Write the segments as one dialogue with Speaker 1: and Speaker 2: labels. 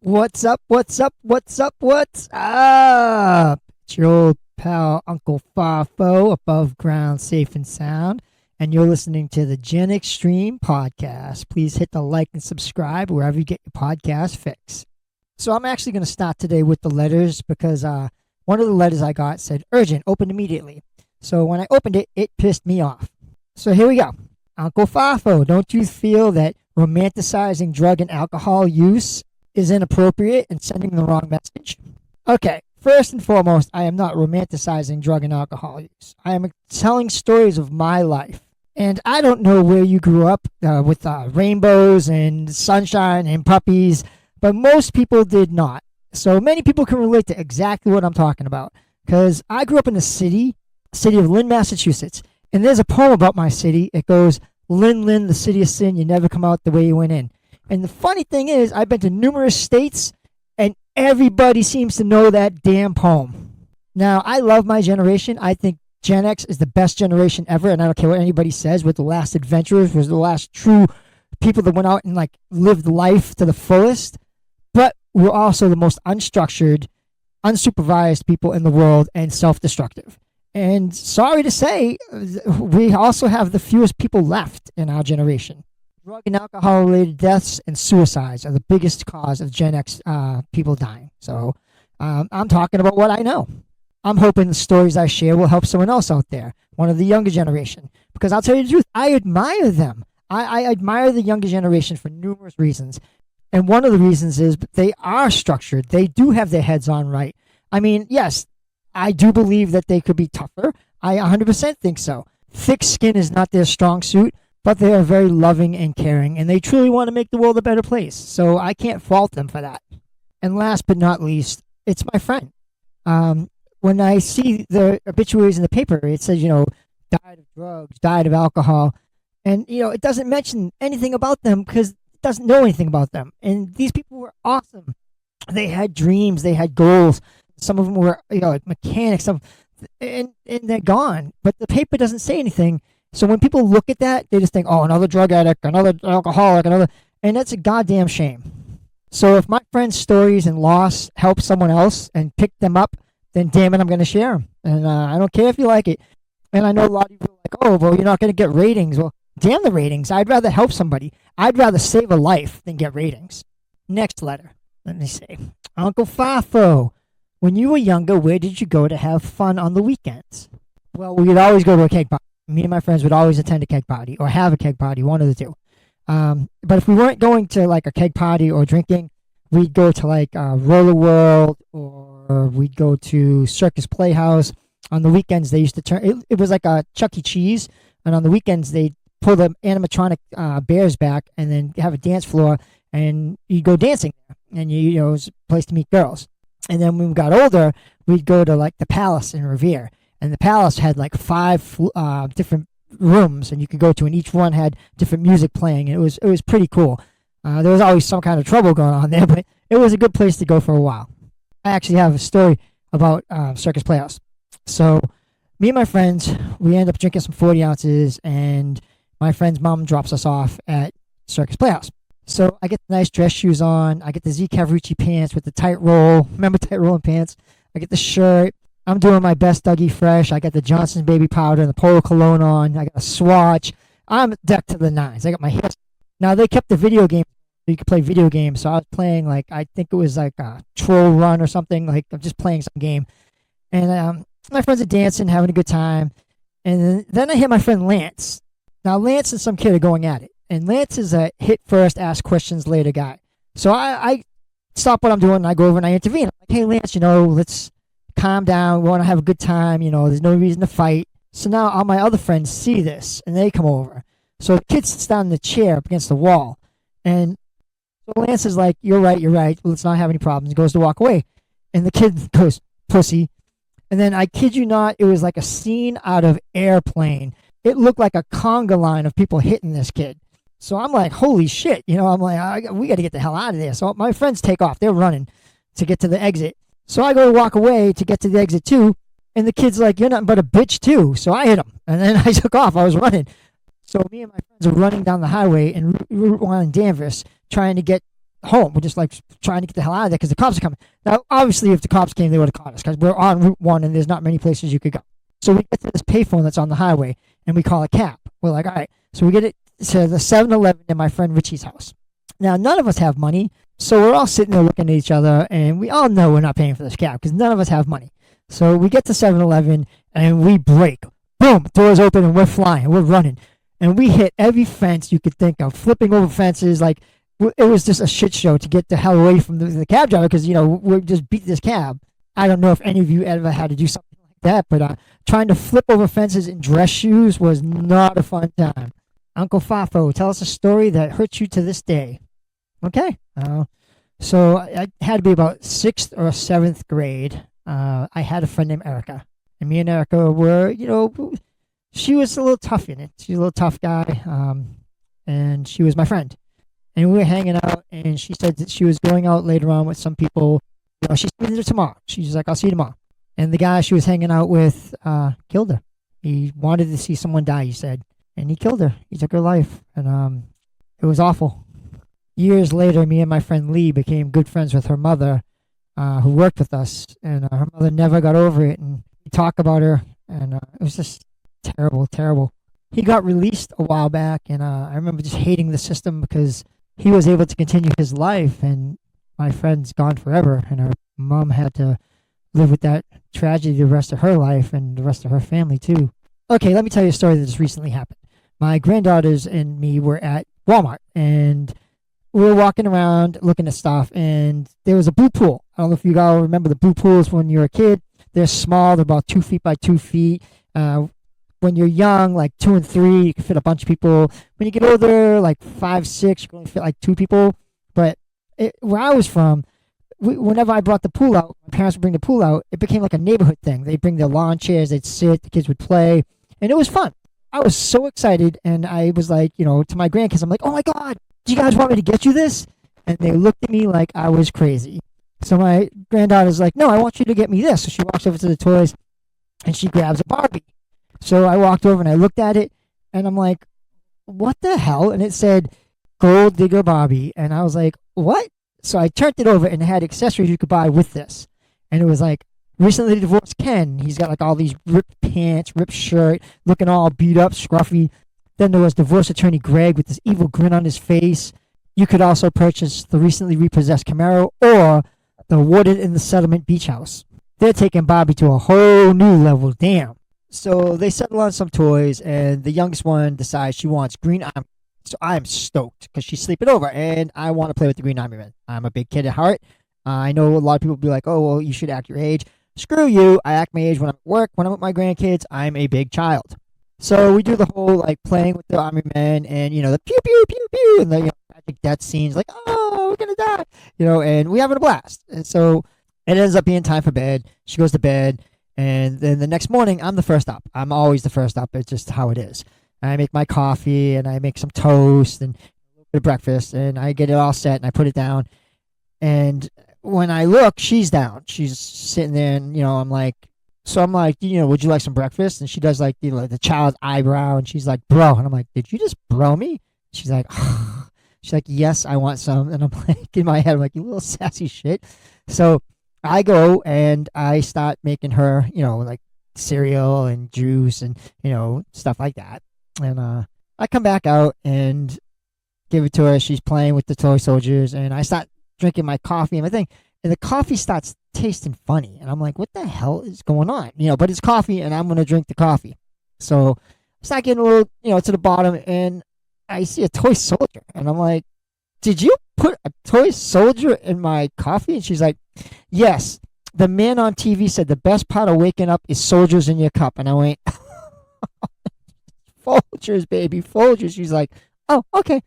Speaker 1: What's up? What's up? What's up? What's up? It's your old pal Uncle FAFO, above ground, safe and sound, and you're listening to the Gen Extreme podcast. Please hit the like and subscribe wherever you get your podcast fix. So I'm actually going to start today with the letters because one of the letters I got said urgent, open immediately. So when I opened it, it pissed me off. So here we go. Uncle FAFO, don't you feel that romanticizing drug and alcohol use is inappropriate and sending the wrong message? Okay, first and foremost, I am not romanticizing drug and alcohol use. I am telling stories of my life. And I don't know where you grew up with rainbows and sunshine and puppies, but most people did not. So many people can relate to exactly what I'm talking about. Because I grew up in the city of Lynn, Massachusetts. And there's a poem about my city. It goes, Lynn, Lynn, the city of sin, you never come out the way you went in. And the funny thing is, I've been to numerous states, and everybody seems to know that damn poem. Now, I love my generation. I think Gen X is the best generation ever, and I don't care what anybody says. We're the last adventurers. We're the last true people that went out and lived life to the fullest. But we're also the most unstructured, unsupervised people in the world, and self-destructive. And sorry to say, we also have the fewest people left in our generation. Drug and alcohol-related deaths and suicides are the biggest cause of Gen X people dying. So I'm talking about what I know. I'm hoping the stories I share will help someone else out there, one of the younger generation. Because I'll tell you the truth, I admire them. I admire the younger generation for numerous reasons. And one of the reasons is they are structured. They do have their heads on right. I mean, yes, I do believe that they could be tougher. I 100% think so. Thick skin is not their strong suit, but they are very loving and caring, and they truly want to make the world a better place. So I can't fault them for that. And last but not least, it's my friend. When I see the obituaries in the paper, it says, died of drugs, died of alcohol. And, it doesn't mention anything about them because it doesn't know anything about them. And these people were awesome. They had dreams. They had goals. Some of them were, mechanics. And they're gone. But the paper doesn't say anything. So when people look at that, they just think, oh, another drug addict, another alcoholic, and that's a goddamn shame. So if my friend's stories and loss help someone else and pick them up, then damn it, I'm going to share them. And I don't care if you like it. And I know a lot of people are like, oh, well, you're not going to get ratings. Well, damn the ratings. I'd rather help somebody. I'd rather save a life than get ratings. Next letter. Let me see. Uncle FAFO, when you were younger, where did you go to have fun on the weekends? Well, we'd always go to a cake party. Me and my friends would always attend a keg party or have a keg party, one of the two. But if we weren't going to a keg party or drinking, we'd go to Roller World, or we'd go to Circus Playhouse. On the weekends, they used to turn it was like a Chuck E. Cheese, and on the weekends they'd pull the animatronic bears back and then have a dance floor, and you'd go dancing there, and it was a place to meet girls. And then when we got older, we'd go to the Palace in Revere. And the Palace had 5 different rooms, and you could go to, and each one had different music playing. And it was pretty cool. There was always some kind of trouble going on there, but it was a good place to go for a while. I actually have a story about Circus Playhouse. So me and my friends, we end up drinking some 40 ounces, and my friend's mom drops us off at Circus Playhouse. So I get the nice dress shoes on. I get the Z Cavaricci pants with the tight roll. Remember tight rolling pants? I get the shirt. I'm doing my best Dougie Fresh. I got the Johnson's baby powder and the Polo cologne on. I got a swatch. I'm decked to the nines. I got my hair. Now, they kept the video game. You could play video games. So I was playing, I think it was a Troll Run or something. I'm just playing some game. And my friends are dancing, having a good time. And then I hear my friend Lance. Now, Lance and some kid are going at it. And Lance is a hit first, ask questions later guy. So I stop what I'm doing, and I go over and I intervene. I'm like, hey, Lance, let's calm down. We want to have a good time. There's no reason to fight. So now all my other friends see this, and they come over. So the kid sits down in the chair up against the wall. And so Lance is like, you're right. Let's not have any problems. He goes to walk away. And the kid goes, pussy. And then I kid you not, it was like a scene out of Airplane. It looked like a conga line of people hitting this kid. So I'm like, holy shit. I'm like, we got to get the hell out of there. So my friends take off. They're running to get to the exit. So I go to walk away to get to the exit too, and the kid's like, you're nothing but a bitch too. So I hit him, and then I took off. I was running. So me and my friends are running down the highway in Route 1 in Danvers, trying to get home. We're just like trying to get the hell out of there because the cops are coming. Now, obviously, if the cops came, they would have caught us because we're on Route 1 and there's not many places you could go. So we get to this payphone that's on the highway and we call a cab. We're like, all right. So we get it to the 7-Eleven in my friend Richie's house. Now, none of us have money. So we're all sitting there looking at each other and we all know we're not paying for this cab because none of us have money. So we get to 7-Eleven and we break. Boom, doors open and we're flying. We're running. And we hit every fence you could think of, flipping over fences. Like, it was just a shit show to get the hell away from the cab driver because, we just beat this cab. I don't know if any of you ever had to do something like that, but trying to flip over fences in dress shoes was not a fun time. Uncle FAFO, tell us a story that hurts you to this day. Okay. So I had to be about 6th or 7th grade. I had a friend named Erica. And me and Erica were, she was a little tough in it. She's a little tough guy. And she was my friend. And we were hanging out, and she said that she was going out later on with some people. She's meeting there tomorrow. She's like, I'll see you tomorrow. And the guy she was hanging out with killed her. He wanted to see someone die, he said. And he killed her. He took her life. And it was awful. Years later, me and my friend Lee became good friends with her mother, who worked with us. And her mother never got over it. And we talked about her, and it was just terrible, terrible. He got released a while back, and I remember just hating the system because he was able to continue his life, and my friend's gone forever, and her mom had to live with that tragedy the rest of her life and the rest of her family, too. Okay, let me tell you a story that just recently happened. My granddaughters and me were at Walmart, and we were walking around looking at stuff, and there was a blue pool. I don't know if you all remember the blue pools when you were a kid. They're small. They're about 2 feet by 2 feet. When you're young, like 2 and 3, you can fit a bunch of people. When you get older, like 5, 6, you can only fit like 2 people. But where I was from, whenever I brought the pool out, my parents would bring the pool out, it became like a neighborhood thing. They'd bring their lawn chairs, they'd sit, the kids would play, and it was fun. I was so excited, and I was like, to my grandkids, I'm like, oh my God, do you guys want me to get you this? And they looked at me like I was crazy. So my granddaughter's like, no, I want you to get me this. So she walks over to the toys, and she grabs a Barbie. So I walked over and I looked at it, and I'm like, what the hell? And it said, Gold Digger Barbie. And I was like, what? So I turned it over, and it had accessories you could buy with this. And it was like, recently divorced Ken. He's got like all these ripped pants, ripped shirt, looking all beat up, scruffy. Then there was divorce attorney Greg with this evil grin on his face. You could also purchase the recently repossessed Camaro or the Warded in the Settlement Beach House. They're taking Barbie to a whole new level. Damn. So they settle on some toys, and the youngest one decides she wants Green Army. So I'm stoked because she's sleeping over, and I want to play with the Green Army Man. I'm a big kid at heart. I know a lot of people will be like, oh, well, you should act your age. Screw you. I act my age when I'm at work. When I'm with my grandkids, I'm a big child. So we do the whole, like, playing with the Army Men and, the pew, pew, pew, pew, and the tragic death scenes, like, oh, we're going to die, and we having a blast. And so it ends up being time for bed. She goes to bed. And then the next morning, I'm the first up. I'm always the first up. It's just how it is. I make my coffee, and I make some toast and a little bit of breakfast, and I get it all set, and I put it down. And when I look, she's down. She's sitting there, and, I'm like, would you like some breakfast? And she does, like, the child's eyebrow, and she's like, bro. And I'm like, did you just bro me? She's like, she's like, yes, I want some. And I'm like, in my head, I'm like, you little sassy shit. So I go and I start making her, like cereal and juice and, stuff like that. And I come back out and give it to her. She's playing with the toy soldiers, and I start drinking my coffee and my thing. And the coffee starts tasting funny. And I'm like, what the hell is going on? But it's coffee, and I'm going to drink the coffee. So I start getting a little, to the bottom, and I see a toy soldier. And I'm like, did you put a toy soldier in my coffee? And she's like, yes, the man on TV said the best part of waking up is soldiers in your cup. And I went, Folgers, baby, Folgers. She's like, oh, okay.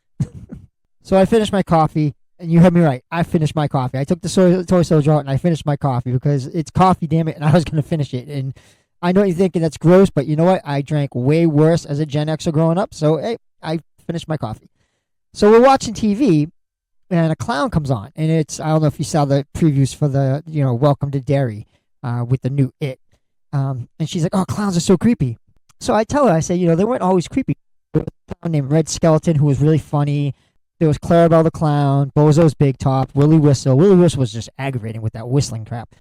Speaker 1: So I finished my coffee, and you heard me right. I finished my coffee. I took the toy soldier out, and I finished my coffee because it's coffee, damn it, and I was going to finish it. And I know you're thinking that's gross, but you know what? I drank way worse as a Gen Xer growing up, so hey, I finished my coffee. So we're watching TV, and a clown comes on, and I don't know if you saw the previews for the, Welcome to Derry with the new It. And she's like, oh, clowns are so creepy. So I tell her, I say, they weren't always creepy. There was a clown named Red Skeleton who was really funny. There was Clarabelle the Clown, Bozo's Big Top, Willie Whistle. Willie Whistle was just aggravating with that whistling crap.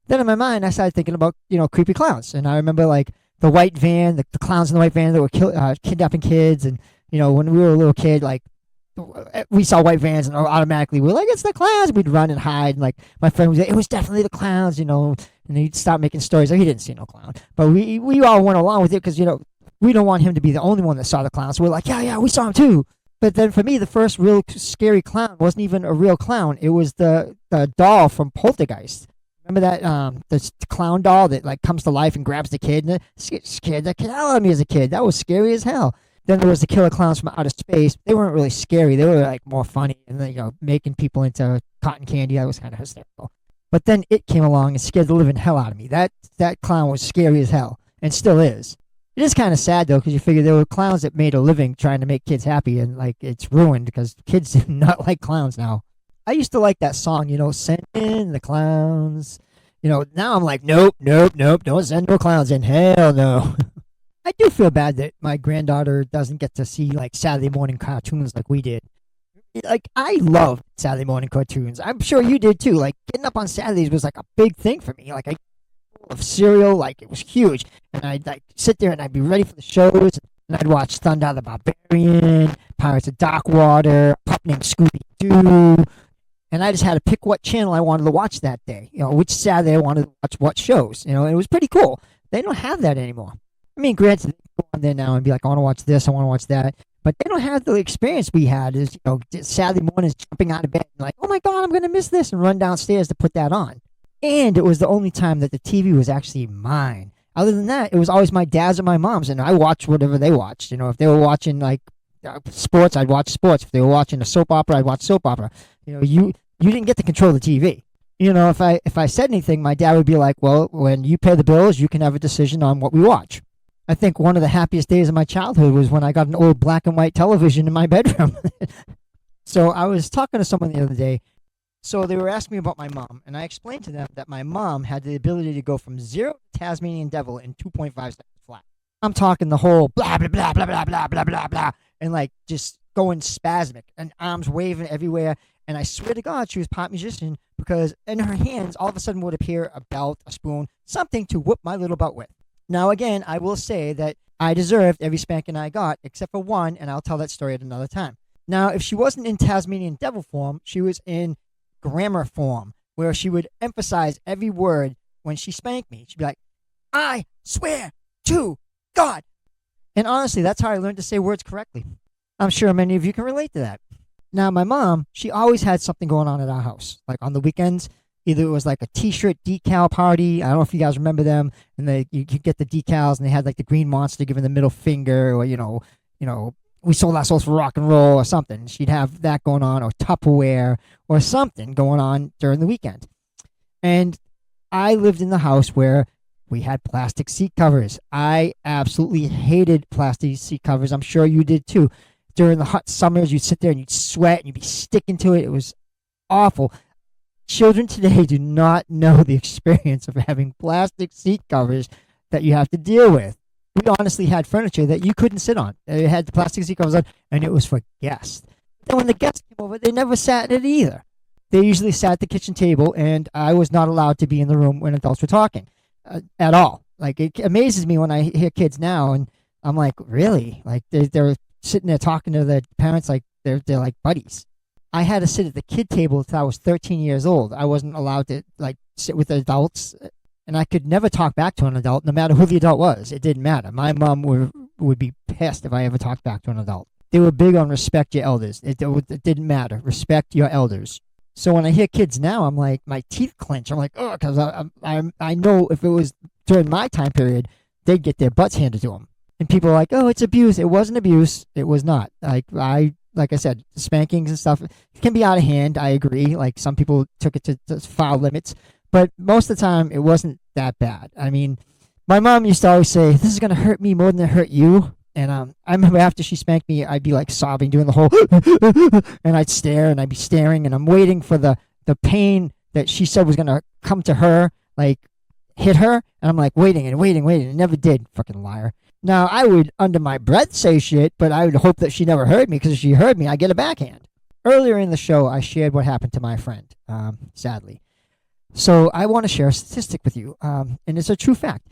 Speaker 1: Then in my mind, I started thinking about, creepy clowns. And I remember, like, the white van, the clowns in the white van that were kidnapping kids. And, when we were a little kid, like, we saw white vans and automatically we were like, it's the clowns. We'd run and hide. And, like, my friend was like, it was definitely the clowns, and he'd stop making stories. Like, he didn't see no clown. But we all went along with it because, we don't want him to be the only one that saw the clown. So we're like, yeah, we saw him too. But then for me, the first real scary clown wasn't even a real clown. It was the doll from Poltergeist. Remember that the clown doll that like comes to life and grabs the kid and scared the kid out of me as a kid. That was scary as hell. Then there was the killer clowns from outer space. They weren't really scary. They were like more funny and making people into cotton candy. That was kind of hysterical. But then it came along and scared the living hell out of me. That clown was scary as hell and still is. It is kind of sad though, because you figure there were clowns that made a living trying to make kids happy, and like it's ruined because kids do not like clowns now. I used to like that song, send in the clowns. Now I'm like, nope, don't send no clowns in. Hell no. I do feel bad that my granddaughter doesn't get to see like Saturday morning cartoons like we did. Like, I loved Saturday morning cartoons. I'm sure you did too. Like, getting up on Saturdays was like a big thing for me. Like, of cereal, like it was huge, and I'd like sit there and I'd be ready for the shows, and I'd watch Thunder the Barbarian, Pirates of Darkwater, a pup named Scooby-Doo, and I just had to pick what channel I wanted to watch that day, which Saturday I wanted to watch what shows, and it was pretty cool. They don't have that anymore. I mean, granted, they go on there now and be like, I want to watch this, I want to watch that, but they don't have the experience we had is, Saturday mornings jumping out of bed and like, oh my God, I'm going to miss this, and run downstairs to put that on. And it was the only time that the TV was actually mine. Other than that, it was always my dad's or my mom's, and I watched whatever they watched. If they were watching like sports, I'd watch sports. If they were watching a soap opera, I'd watch soap opera. You didn't get to control the TV. If I said anything, my dad would be like, "Well, when you pay the bills, you can have a decision on what we watch." I think one of the happiest days of my childhood was when I got an old black and white television in my bedroom. So I was talking to someone the other day. So they were asking me about my mom, and I explained to them that my mom had the ability to go from 0 to Tasmanian Devil in 2.5 seconds flat. I'm talking the whole blah, blah, blah, blah, blah, blah, blah, blah, blah, and like just going spasmic and arms waving everywhere. And I swear to God, she was a pop musician because in her hands, all of a sudden would appear a belt, a spoon, something to whoop my little butt with. Now, again, I will say that I deserved every spanking I got, except for one, and I'll tell that story at another time. Now, if she wasn't in Tasmanian Devil form, she was in grammar form, where she would emphasize every word when she spanked me. She'd be like, I swear to God. And honestly, that's how I learned to say words correctly. I'm sure many of you can relate to that. Now, my mom, she always had something going on at our house. Like on the weekends, either it was like a t-shirt decal party. I don't know if you guys remember them. And you could get the decals, and they had like the green monster giving the middle finger, or, we sold our souls for rock and roll or something. She'd have that going on, or Tupperware or something going on during the weekend. And I lived in the house where we had plastic seat covers. I absolutely hated plastic seat covers. I'm sure you did too. During the hot summers, you'd sit there and you'd sweat and you'd be sticking to it. It was awful. Children today do not know the experience of having plastic seat covers that you have to deal with. We honestly had furniture that you couldn't sit on. It had the plastic seat covers on, and it was for guests. Then when the guests came over, they never sat in it either. They usually sat at the kitchen table, and I was not allowed to be in the room when adults were talking at all. Like, it amazes me when I hear kids now, and I'm like, really? Like, they're sitting there talking to their parents like they're like buddies. I had to sit at the kid table until I was 13 years old. I wasn't allowed to, like, sit with adults. And I could never talk back to an adult, no matter who the adult was. It didn't matter. My mom would be pissed if I ever talked back to an adult. They were big on respect your elders. It didn't matter. Respect your elders. So when I hear kids now, I'm like, my teeth clench. I'm like, oh, because I know if it was during my time period, they'd get their butts handed to them. And people are like, oh, it's abuse. It wasn't abuse. It was not. Like I said, spankings and stuff can be out of hand. I agree. Like, some people took it to foul limits. But most of the time, it wasn't that bad. I mean, my mom used to always say, this is going to hurt me more than it hurt you. And I remember after she spanked me, I'd be like sobbing, doing the whole, and I'd stare, and I'd be staring, and I'm waiting for the pain that she said was going to come to her, like, hit her. And I'm like, waiting. It never did. Fucking liar. Now, I would, under my breath, say shit, but I would hope that she never heard me, because if she heard me, I'd get a backhand. earlier in the show, I shared what happened to my friend, sadly. So I want to share a statistic with you, and it's a true fact.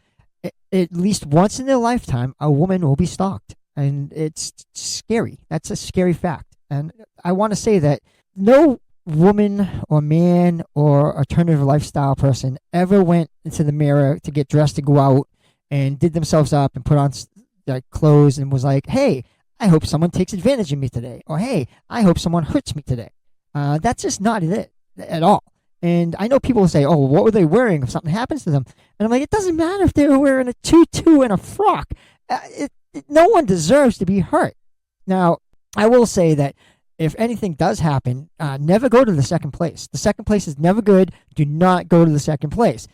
Speaker 1: At least once in their lifetime, a woman will be stalked, and it's scary. That's a scary fact. And I want to say that no woman or man or alternative lifestyle person ever went into the mirror to get dressed to go out and did themselves up and put on their clothes and was like, hey, I hope someone takes advantage of me today. Or, hey, I hope someone hurts me today. That's just not it at all. And I know people will say, oh, what were they wearing if something happens to them? And I'm like, it doesn't matter if they were wearing a tutu and a frock. No one deserves to be hurt. Now, I will say that if anything does happen, never go to the second place. The second place is never good. Do not go to the second place.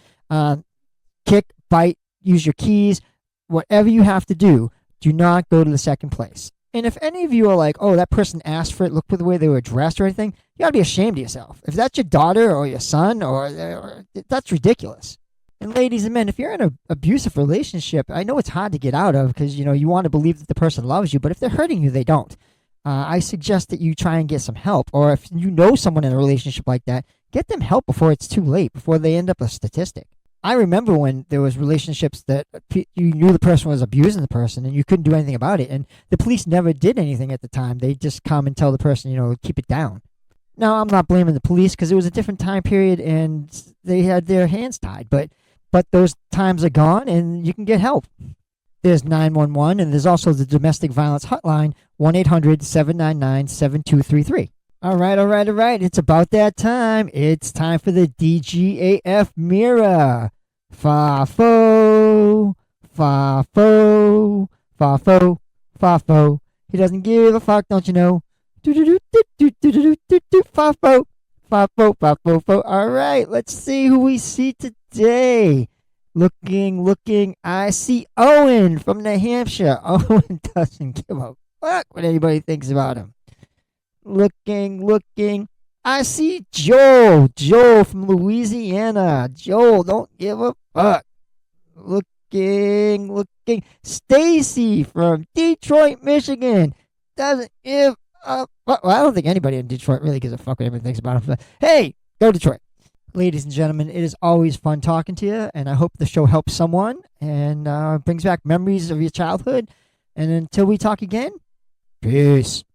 Speaker 1: Kick, bite, use your keys, whatever you have to do, do not go to the second place. And if any of you are like, oh, that person asked for it, look at the way they were dressed or anything, you got to be ashamed of yourself. If that's your daughter or your son, or that's ridiculous. And ladies and men, if you're in an abusive relationship, I know it's hard to get out of because, you want to believe that the person loves you, but if they're hurting you, they don't. I suggest that you try and get some help. Or if you know someone in a relationship like that, get them help before it's too late, before they end up a statistic. I remember when there was relationships that you knew the person was abusing the person and you couldn't do anything about it. And the police never did anything at the time. They just come and tell the person, keep it down. Now, I'm not blaming the police because it was a different time period and they had their hands tied. But those times are gone and you can get help. There's 911 and there's also the domestic violence hotline, 1-800-799-7233. All right. It's about that time. It's time for the DGAF Mirror. FAFO, FAFO, FAFO, FAFO. He doesn't give a fuck, don't you know? FAFO, FAFO, FAFO. All right, let's see who we see today. Looking, I see Owen from New Hampshire. Owen doesn't give a fuck what anybody thinks about him. Looking, I see Joel from Louisiana. Joel, don't give a fuck. Looking, Stacy from Detroit, Michigan. Doesn't give a fuck. Well, I don't think anybody in Detroit really gives a fuck what anybody thinks about him. But hey, go Detroit. Ladies and gentlemen, it is always fun talking to you, and I hope the show helps someone and brings back memories of your childhood. And until we talk again, peace.